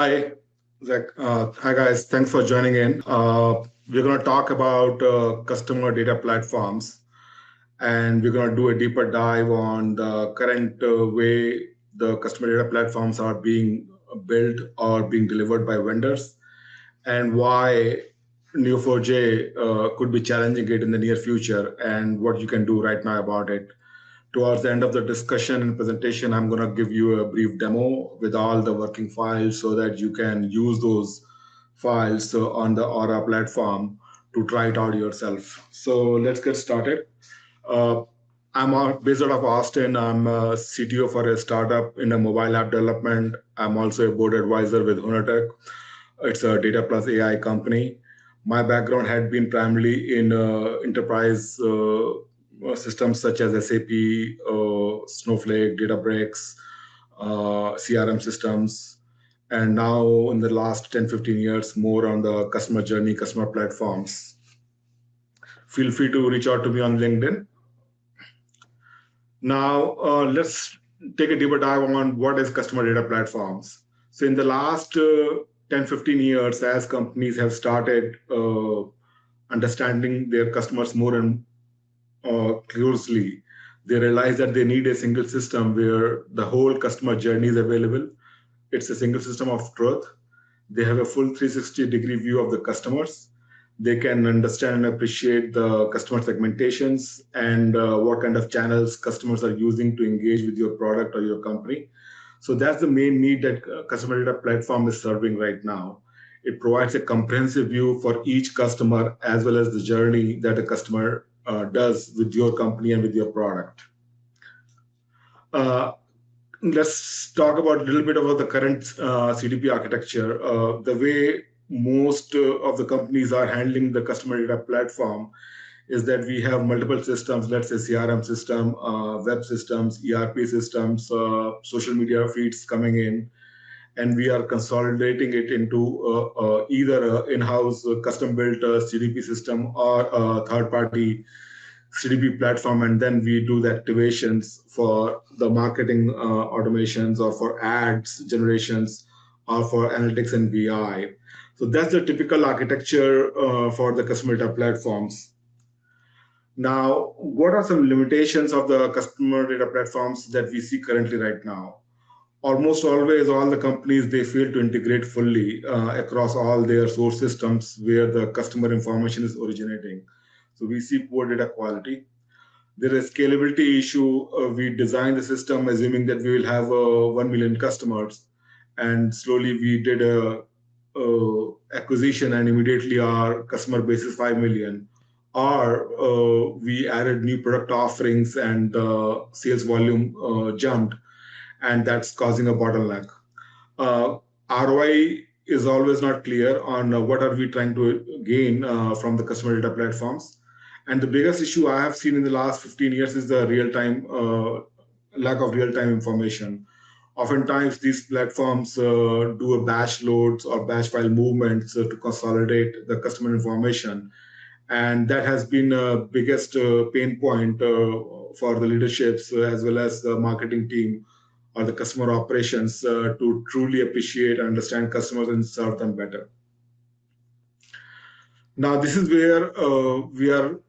Hi, Zach. Hi, guys. Thanks for joining in. We're going to talk about customer data platforms, and we're going to do a deeper dive on the current way the customer data platforms are being built or being delivered by vendors, and why Neo4j could be challenging it in the near future, and what you can do right now about it. Towards the end of the discussion and presentation, I'm going to give you a brief demo with all the working files so that you can use those files on the Aura platform to try it out yourself. So let's get started. Uh, based out of Austin. I'm a CTO for a startup in a mobile app development. I'm also a board advisor with Hunatech. It's a data plus AI company. My background had been primarily in enterprise systems such as SAP, Snowflake, Databricks, CRM systems, and now in the last 10, 15 years, more on the customer journey, customer platforms. Feel free to reach out to me on LinkedIn. Now, let's take a deeper dive on what is customer data platforms. So in the last 10, 15 years, as companies have started understanding their customers more and closely, they realize that they need a single system where the whole customer journey is available. It's a single system of truth. They have a full 360-degree view of the customers. They can understand and appreciate the customer segmentations and what kind of channels customers are using to engage with your product or your company. So that's the main need that customer data platform is serving right now. It provides a comprehensive view for each customer as well as the journey that a customer does with your company and with your product. Let's talk about a little bit about the current CDP architecture. The way most of the companies are handling the customer data platform is that we have multiple systems, let's say CRM system, web systems, ERP systems, social media feeds coming in, and we are consolidating it into either an in-house custom-built CDP system or a third-party CDP platform, and then we do the activations for the marketing automations or for ads generations or for analytics and BI. So that's the typical architecture for the customer data platforms. Now, what are some limitations of the customer data platforms that we see currently right now? Almost always, all the companies, they fail to integrate fully across all their source systems where the customer information is originating. So we see poor data quality. There is scalability issue. We design the system assuming that we will have 1 million customers, and slowly we did a acquisition and immediately our customer base is 5 million. Or we added new product offerings and sales volume jumped, and that's causing a bottleneck. ROI is always not clear on what are we trying to gain from the customer data platforms. And the biggest issue I have seen in the last 15 years is the real-time lack of real-time information. Oftentimes, these platforms do a batch loads or batch file movements to consolidate the customer information. And that has been the biggest pain point for the leaderships as well as the marketing team or the customer operations to truly appreciate and understand customers and serve them better. Now, this is where we are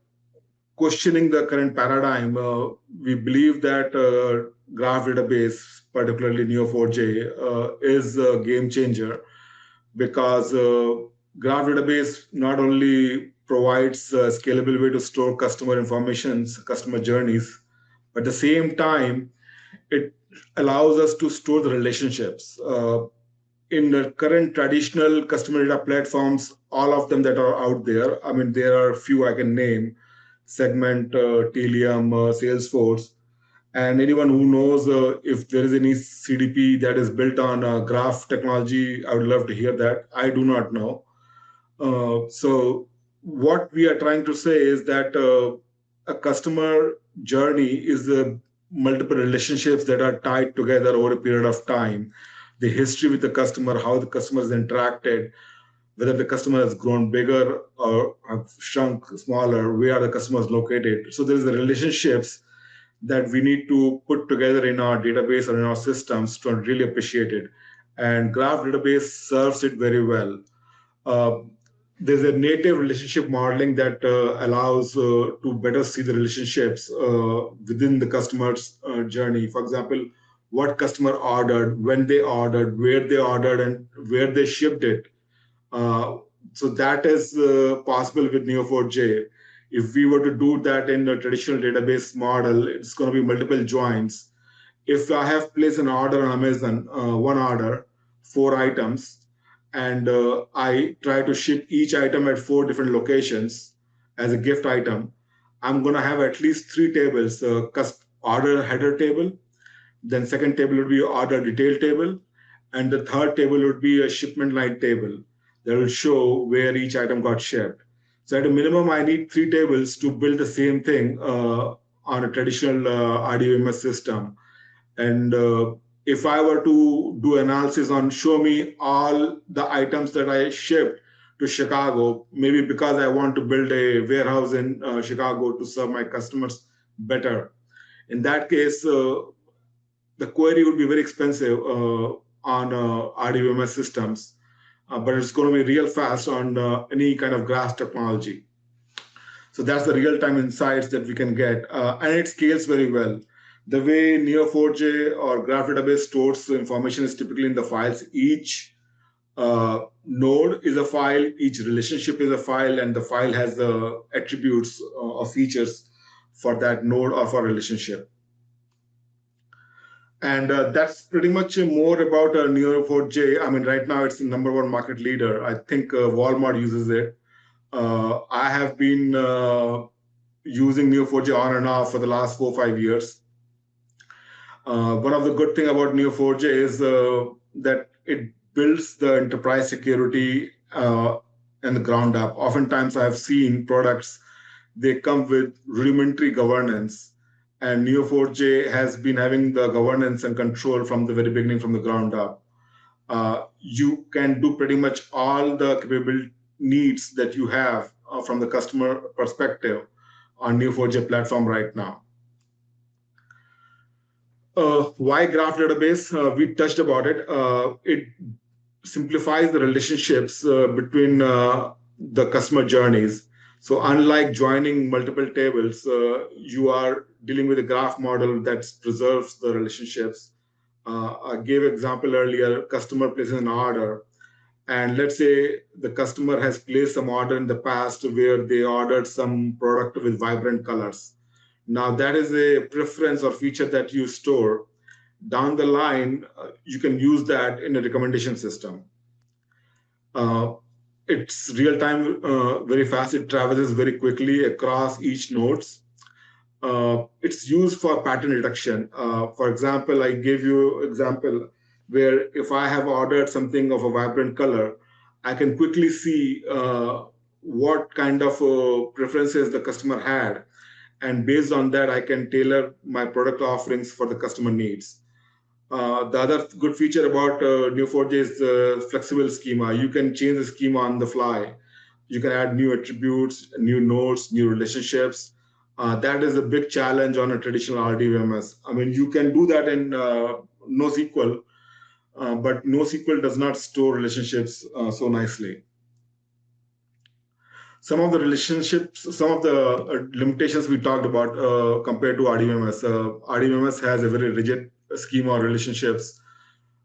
questioning the current paradigm. We believe that graph database, particularly Neo4j, is a game changer because graph database not only provides a scalable way to store customer information, customer journeys, but at the same time, it allows us to store the relationships. In the current traditional customer data platforms, all of them that are out there, I mean, there are a few I can name, Segment, Telium, Salesforce, and anyone who knows if there is any CDP that is built on graph technology, I would love to hear that. I do not know. So what we are trying to say is that a customer journey is the multiple relationships that are tied together over a period of time. The history with the customer, how the customer has interacted, whether the customer has grown bigger or have shrunk smaller, where are the customers located. So there's the relationships that we need to put together in our database or in our systems to really appreciate it. and Graph database serves it very well. Uh, there's a native relationship modeling that allows to better see the relationships within the customer's journey. For example, what customer ordered, when they ordered, where they ordered, and where they shipped it. Uh, so that is possible with Neo4j. If we were to do that in a traditional database model, it's going to be multiple joins. If I have placed an order on Amazon, one order, 4 items, and I try to ship each item at 4 different locations as a gift item, I'm going to have at least 3 tables: order header table, then second table would be order detail table, and the third table would be a shipment line table that will show where each item got shipped. So at a minimum, I need 3 tables to build the same thing on a traditional RDMS system. And if I were to do analysis on show me all the items that I shipped to Chicago, maybe because I want to build a warehouse in Chicago to serve my customers better. In that case, the query would be very expensive on RDBMS systems, but it's going to be real fast on any kind of graph technology. So that's the real-time insights that we can get, and it scales very well. The way Neo4j or Graph database stores the information is typically in the files. Each node is a file, each relationship is a file, and the file has the attributes or features for that node or for relationship. And that's pretty much more about Neo4j. I mean, right now it's the #1 market leader. I think Walmart uses it. I have been using Neo4j on and off for the last 4 or 5 years. One of the good thing about Neo4j is that it builds the enterprise security in the ground up. Oftentimes I've seen products, they come with rudimentary governance, and Neo4j has been having the governance and control from the very beginning, from the ground up. You can do pretty much all the capability needs that you have from the customer perspective on Neo4j platform right now. Why graph database? We touched about it. It simplifies the relationships between the customer journeys. So unlike joining multiple tables, you are dealing with a graph model that preserves the relationships. I gave example earlier, customer places an order, and let's say the customer has placed some order in the past where they ordered some product with vibrant colors. Now that is a preference or feature that you store. Down the line, you can use that in a recommendation system. It's real time, very fast. It traverses very quickly across each nodes. It's used for pattern detection. For example, I gave you example where if I have ordered something of a vibrant color, I can quickly see what kind of preferences the customer had. And based on that, I can tailor my product offerings for the customer needs. The other good feature about Neo4j is the flexible schema. You can change the schema on the fly. You can add new attributes, new nodes, new relationships. That is a big challenge on a traditional RDBMS. I mean, you can do that in NoSQL, but NoSQL does not store relationships so nicely. Some of the relationships, some of the limitations we talked about compared to RDBMS. RDBMS has a very rigid schema of relationships.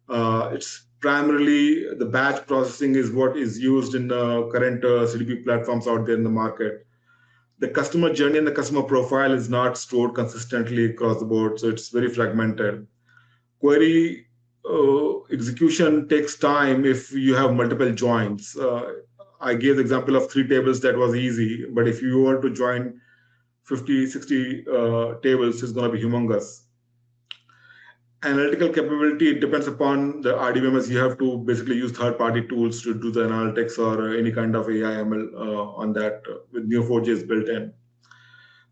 It's primarily the batch processing is what is used in the current CDP platforms out there in the market. The customer journey and the customer profile is not stored consistently across the board, so it's very fragmented. Query execution takes time if you have multiple joins. I gave the example of 3 tables that was easy, but if you were to join 50, 60 tables, it's going to be humongous. Analytical capability, it depends upon the RDBMS. You have to basically use third-party tools to do the analytics or any kind of AI ML on that with Neo4j is built in.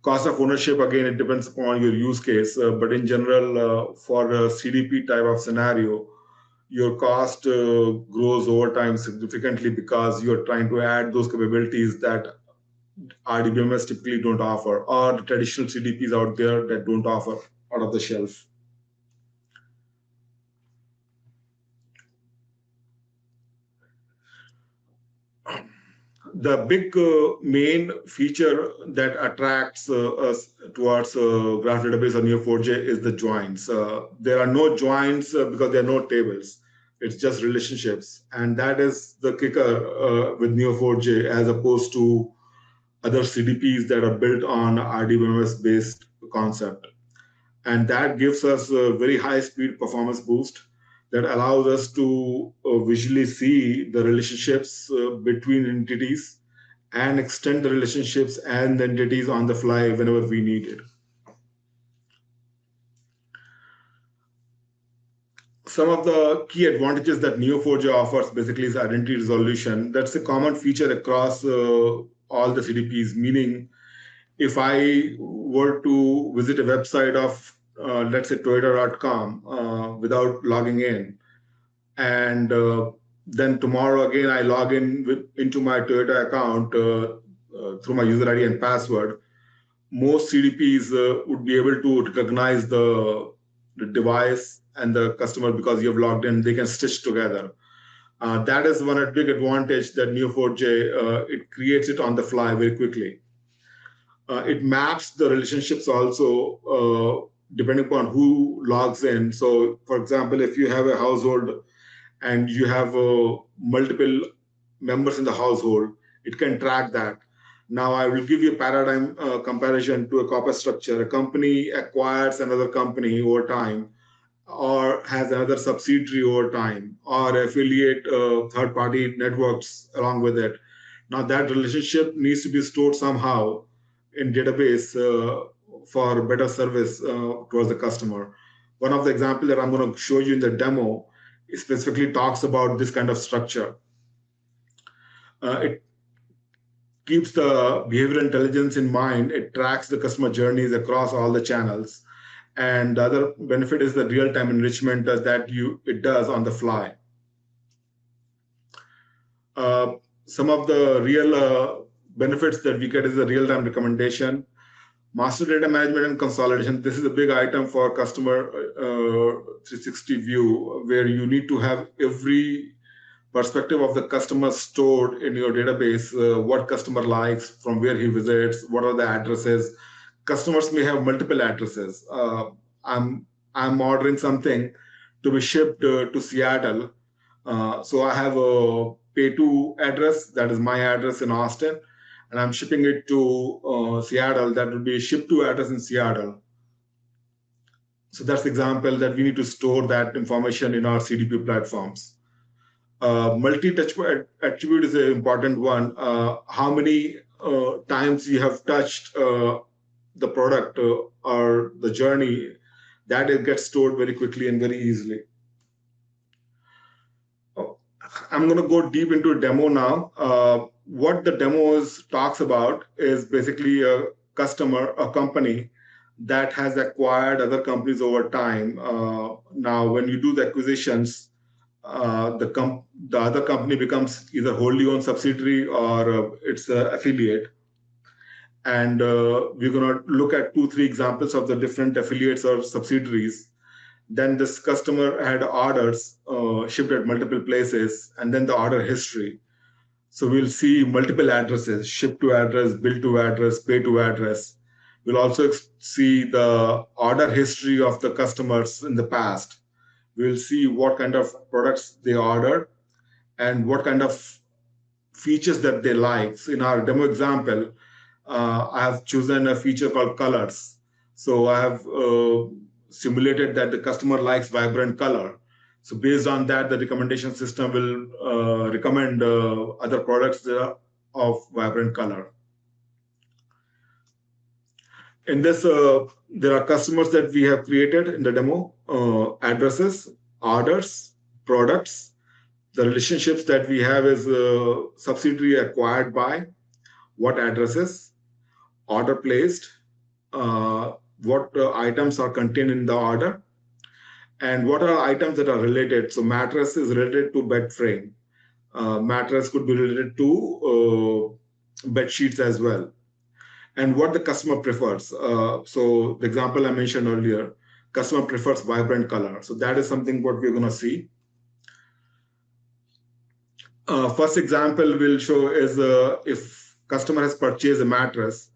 Cost of ownership, again, it depends upon your use case. But in general, for a CDP type of scenario, your cost grows over time significantly because you're trying to add those capabilities that RDBMS typically don't offer, or the traditional CDPs out there that don't offer out of the shelf. The big main feature that attracts us towards graph database or Neo4j is the joins. There are no joins because there are no tables. It's just relationships. And that is the kicker with Neo4j as opposed to other CDPs that are built on RDBMS based concept. And that gives us a very high speed performance boost that allows us to visually see the relationships between entities and extend the relationships and the entities on the fly whenever we need it. Some of the key advantages that Neo4j offers basically is identity resolution. That's a common feature across all the CDPs, meaning if I were to visit a website of, let's say, Toyota.com without logging in, and then tomorrow again I log into my Toyota account through my user ID and password, most CDPs would be able to recognize the device and the customer because you have logged in. They can stitch together. That is one big advantage that Neo4j it creates it on the fly very quickly. It maps the relationships also depending upon who logs in. So, for example, if you have a household and you have multiple members in the household, it can track that. Now, I will give you a paradigm comparison to a corpus structure. A company acquires another company over time, or has another subsidiary over time, or affiliate third-party networks along with it. Now, that relationship needs to be stored somehow in database for better service towards the customer. One of the examples that I'm going to show you in the demo specifically talks about this kind of structure. It keeps the behavioral intelligence in mind. It tracks the customer journeys across all the channels. And the other benefit is the real-time enrichment that it does on the fly. Some of the real benefits that we get is the real-time recommendation, master data management and consolidation. This is a big item for customer 360 view, where you need to have every perspective of the customer stored in your database, what customer likes, from where he visits, what are the addresses. Customers may have multiple addresses. I'm ordering something to be shipped to Seattle. So I have a pay to address, that is my address in Austin, and I'm shipping it to Seattle. That will be shipped to address in Seattle. So that's the example that we need to store that information in our CDP platforms. Multi-touch attribute is an important one. How many times you have touched the product or the journey, that it gets stored very quickly and very easily. I'm going to go deep into a demo now. What the demo talks about is basically a customer, a company that has acquired other companies over time. Now, when you do the acquisitions, the other company becomes either wholly owned subsidiary or it's an affiliate. And we're going to look at 2-3 examples of the different affiliates or subsidiaries. Then this customer had orders shipped at multiple places, and then the order history. So we'll see multiple addresses: ship to address, bill to address, pay to address. We'll also see the order history of the customers in the past. We'll see what kind of products they ordered and what kind of features that they like. So in our demo example, I have chosen a feature called colors. So I have simulated that the customer likes vibrant color. So based on that, the recommendation system will recommend other products of vibrant color. In this, there are customers that we have created in the demo, addresses, orders, products. The relationships that we have is subsidiary acquired by, what addresses, order placed, what items are contained in the order, and what are items that are related. So mattress is related to bed frame. Mattress could be related to bed sheets as well. And what the customer prefers. So the example I mentioned earlier, customer prefers vibrant color. So that is something what we're going to see. First example we'll show is if customer has purchased a mattress,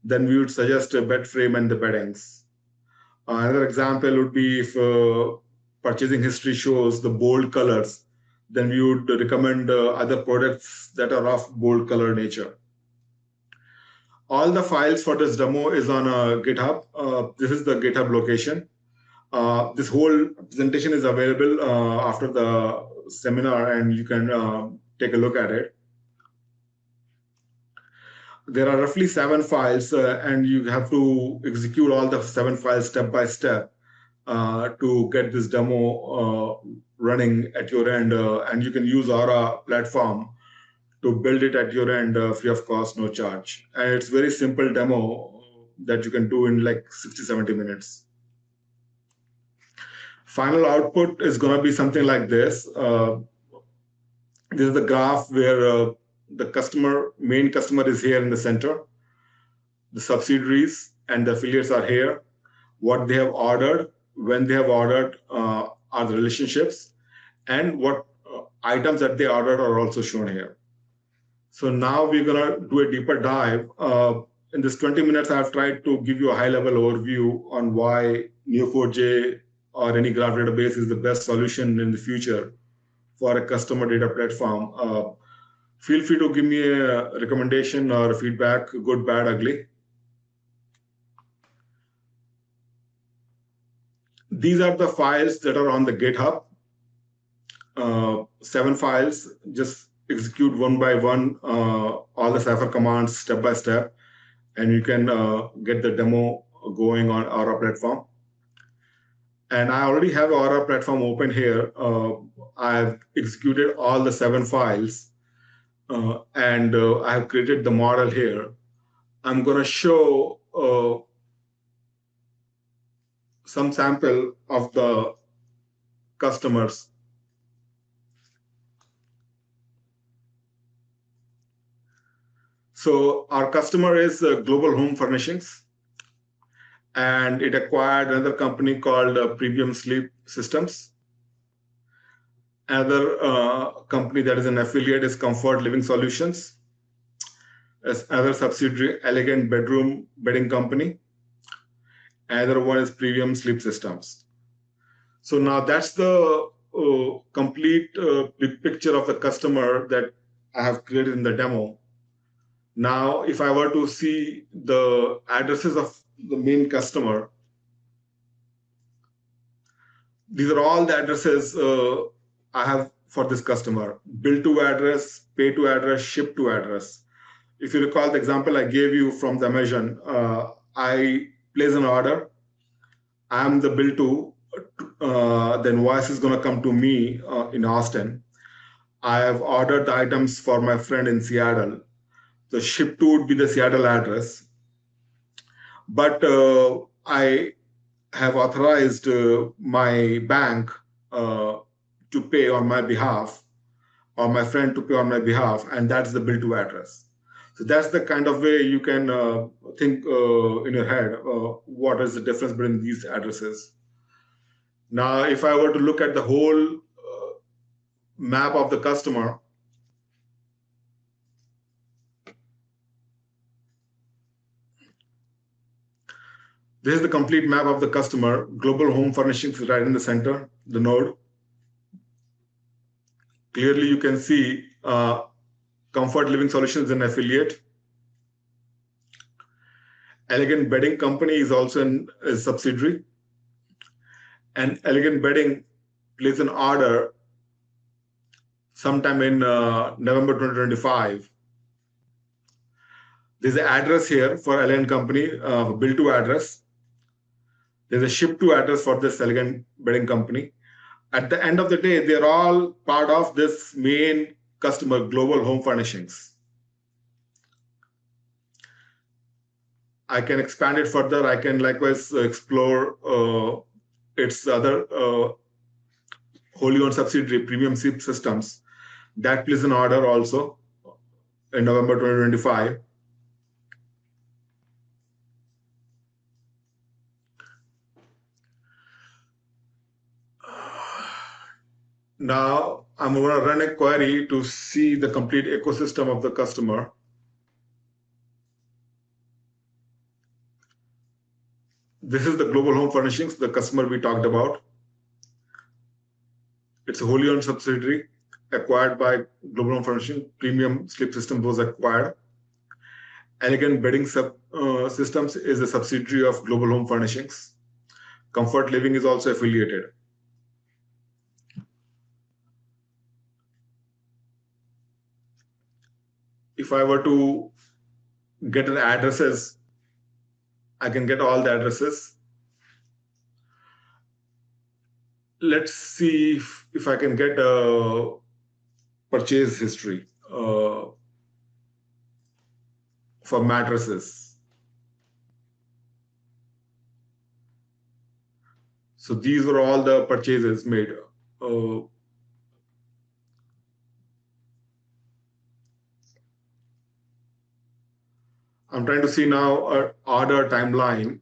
then we would suggest a bed frame and the beddings. Another example would be if purchasing history shows the bold colors, then we would recommend other products that are of bold color nature. All the files for this demo is on GitHub. This is the GitHub location. This whole presentation is available after the seminar, and you can take a look at it. There are roughly 7 files, and you have to execute all the 7 files step by step to get this demo running at your end. And you can use Aura platform to build it at your end free of cost, no charge. And it's very simple demo that you can do in like 60, 70 minutes. Final output is going to be something like this. This is the graph where the main customer is here in the center. The subsidiaries and the affiliates are here. What they have ordered, when they have ordered are the relationships, and what items that they ordered are also shown here. So now we're going to do a deeper dive. In this 20 minutes, I've tried to give you a high-level overview on why Neo4j or any graph database is the best solution in the future for a customer data platform. Feel free to give me a recommendation or feedback, good, bad, ugly. These are the files that are on the GitHub. 7 files, just execute one by one all the Cypher commands step by step, and you can get the demo going on Aura platform. And I already have Aura platform open here. I've executed all the 7 files, and I have created the model here. I'm going to show some sample of the customers. So our customer is Global Home Furnishings, and it acquired another company called Premium Sleep Systems. Another company that is an affiliate is Comfort Living Solutions. As another subsidiary, Elegant Bedroom Bedding Company. Another one is Premium Sleep Systems. So now that's the complete big picture of the customer that I have created in the demo. Now, if I were to see the addresses of the main customer, these are all the addresses I have for this customer: bill to address, pay to address, ship to address. If you recall the example I gave you from the Amazon, I place an order, I'm the bill to, the invoice is going to come to me in Austin. I have ordered the items for my friend in Seattle. The ship to would be the Seattle address. But I have authorized my bank to pay on my behalf, or my friend to pay on my behalf, and that's the bill to address. So that's the kind of way you can think in your head, what is the difference between these addresses. Now, if I were to look at the whole map of the customer, this is the complete map of the customer. Global Home Furnishings is right in the center, the node. Clearly, you can see Comfort Living Solutions is an affiliate. Elegant Bedding Company is also a subsidiary. And Elegant Bedding placed an order sometime in November 2025. There's an address here for Elegant Company, bill to address. There's a ship to address for this Elegant Bedding Company. At the end of the day, they're all part of this main customer, Global Home Furnishings. I can expand it further. I can likewise explore its other wholly owned subsidiary, Premium Sleep Systems. That placed an order also in November 2025. Now, I'm going to run a query to see the complete ecosystem of the customer. This is the Global Home Furnishings, the customer we talked about. It's a wholly owned subsidiary acquired by Global Home Furnishing. Premium Sleep Systems was acquired. Elegant Bedding Systems is a subsidiary of Global Home Furnishings. Comfort Living is also affiliated. If I were to get an addresses, I can get all the addresses. Let's see if I can get a purchase history for mattresses. So these were all the purchases made. I'm trying to see now an order timeline.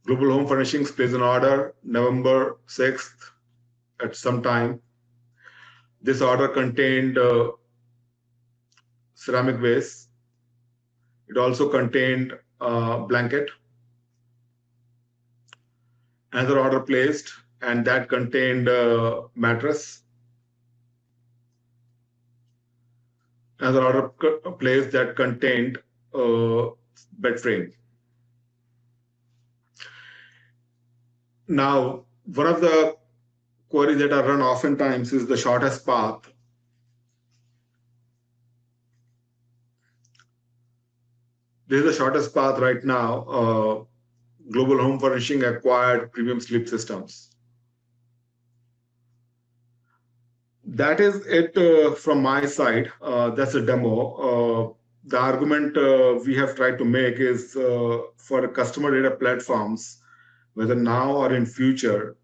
Global Home Furnishings placed an order November 6th at some time. This order contained ceramic vase. It also contained a blanket. Another order placed, and that contained a mattress. Another order placed that contained a bed frame. Now, one of the queries that are run oftentimes is the shortest path. This is the shortest path right now. Global Home Furnishing acquired Premium Sleep Systems. That is it from my side. That's a demo. The argument we have tried to make is for customer data platforms, whether now or in future,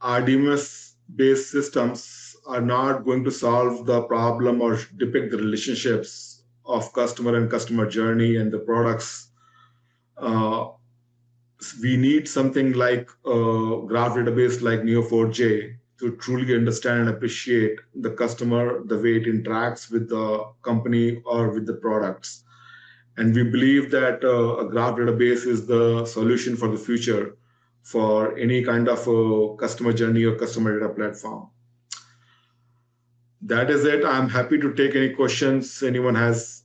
RDMS-based systems are not going to solve the problem or depict the relationships of customer and customer journey and the products. We need something like a graph database like Neo4j to truly understand and appreciate the customer, the way it interacts with the company or with the products. And we believe that a graph database is the solution for the future for any kind of a customer journey or customer data platform. That is it. I'm happy to take any questions anyone has